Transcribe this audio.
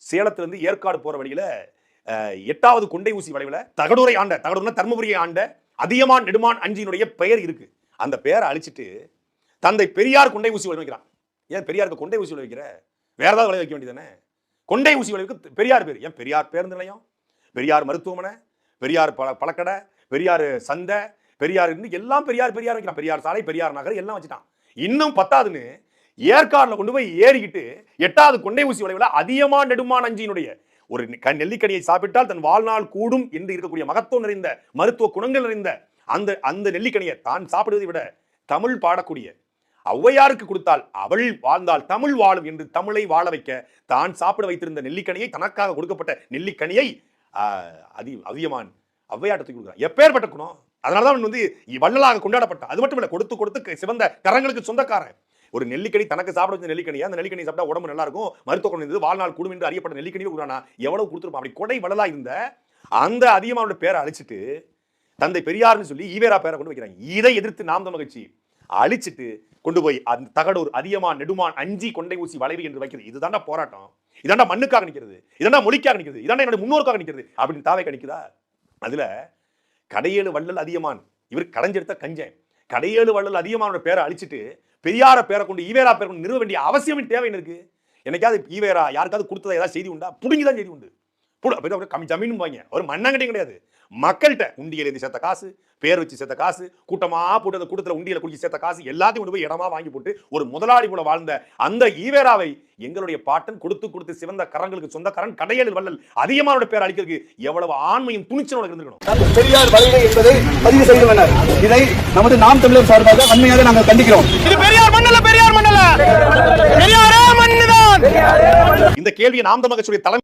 சேலத்திலிருந்து ஏற்காடு போற வழியில 8வது கொண்டை ஊசி வளைவுல தகடூரை ஆண்ட, தகடூர்னா தர்மபுரியை ஆண்ட அதியமான் நெடுமான் அஞ்சியினுடைய பெயர் இருக்கு. அந்த பெயரை அழிச்சிட்டு தந்தை பெரியார் கொண்டை ஊசி வளைவு வைக்கிறான். ஏன் பெரியாருக்கு கொண்டை ஊசி வளைவு வைக்கிற? வேற ஏதாவது வளைவு வைக்க வேண்டியதானே? கொண்டை ஊசி வளைவுக்கு பெரியார் பேர். ஏன் பெரியார் பேருந்து நிலையம், பெரியார் மருத்துவமனை, பெரியார் பழக்கடை, பெரியார் சந்தை, பெரியார் எல்லாம் பெரியார் பெரியார் வைக்கிறான். பெரியார் சாலை, பெரியார் நகர் எல்லாம் வச்சுட்டான். இன்னும் பத்தாதுன்னு ஏற்காடுல கொண்டு போய் ஏறிக்கிட்டு 8வது கொண்டை ஊசி வளைவுல அதியமான் நெடுமான் அஞ்சியினுடைய ஒரு நெல்லிக்கனியை சாப்பிட்டால் தன் வாழ்நாள் கூடும் என்று இருக்கக்கூடிய மகத்துவம் நிறைந்த மருத்துவ குணங்கள் நிறைந்த அந்த நெல்லிக்கனியை தான் சாப்பிடுவதை விட தமிழ் பாடக்கூடிய ஔவையாருக்கு கொடுத்தால் அவள் வாழ்ந்தால் தமிழ் வாழும் என்று தமிழை வாழ வைக்க தான் சாப்பிட வைத்திருந்த நெல்லிக்கனியை, தனக்காக கொடுக்கப்பட்ட நெல்லிக்கனியை அதியமான் ஔவையாட்டத்துக்கு கொடுக்குறான். எப்பேற்பட்ட குணம்! அதனாலதான் வள்ளலாக கொண்டாடப்பட்டான். அது மட்டும் இல்ல, கொடுத்து கொடுத்து சிவந்த கரங்களுக்கு சொந்தக்காரன். ஒரு நெல்லிக்கனி தனக்கு சாப்பிட வச்ச நெல்லிக்கனியை, அந்த நெல்லிக்கனி சாப்பிட்டா உடம்பு நல்லா இருக்கும், மருத்துவ குணம் இருந்தது, வாழ்நாள் கூடும் என்று அறியப்பட்ட நெல்லிக்கனியை கொடுக்குறானா? எவ்வளவு கொடுத்துருப்பான்? அப்படி கொடை வள்ளலா இருந்த அந்த அதியமானோட பேரை அழிச்சிட்டு தந்தை பெரியார்னு சொல்லி ஈவேரா பேரை கொண்டு வைக்கிறாங்க. இதை எதிர்த்து நாம் தமிழர் கட்சி அழிச்சிட்டு கொண்டு போய் அந்த தகடூர் அதியமான் நெடுமான் அஞ்சி கொண்டை ஊசி வளைவு என்று வைக்கிறது. இதுதாண்டா போராட்டம், இதாண்டா மண்ணுக்காக நிற்கிறது, இதாண்டா மொழிக்காக நிற்கிறது, இதாண்டா என்னோட முன்னோருக்காக நிற்கிறது அப்படின்னு தாவை கணிக்குதா? அதுல கடையேழு வள்ளல் அதியமான், இவர் கடைஞ்செடுத்த கஞ்சன். கடையேழு வள்ளல் அதியமானோட பேரை அழிச்சிட்டு பெரியார பேரை கொண்டு ஈவேரா பேரை கொண்டு நிறுவ வேண்டிய அவசியம் தேவை இருக்கு. என்னைக்காவது ஈவேரா யாருக்காவது கொடுத்ததா ஏதாவது செய்தி உண்டா? புடுங்கிதான் செய்தி உண்டு. கம்மி ஜமீன் வாங்க ஒரு மண்ணாங்கட்டையும் கிடையாது. மக்கள்கிட்ட உண்டியல் இருந்து சேர்த்த காசு, பேர் வச்சு சேர்த்த காசு, கூட்டமா போட்டு அந்த கூட்டத்தில் உண்டியல குடிச்சு சேர்த்த காசு எல்லாத்தையும் கொண்டு போய் இடமா வாங்கி போட்டு ஒரு முதலாளி போல வாழ்ந்த அந்த ஈவேராவை எங்களுடைய பாட்டன் கொடுத்து கொடுத்து சிவந்த கரங்களுக்கு சொந்தக்காரன் கடையேழு வள்ளல் அதியமானோட பேர் அழிக்கிறதுக்கு எவ்வளவு ஆண்மையும் துணிச்சலோட இருந்திருக்கணும். பெரியார் வளைவு என்பதை பதிவு செய்துள்ளனர். இதை நமது நாம் தமிழர் சார்பாக வன்மையாக நாங்கள் கண்டிக்கிறோம். இது பெரியார் மண்ணல்ல, பெரியார் மண்ணல்ல, பெரியாரே மண்ணுதான். இந்த கேள்வியை நாம் தமிழர் கட்சியுடைய தலைமை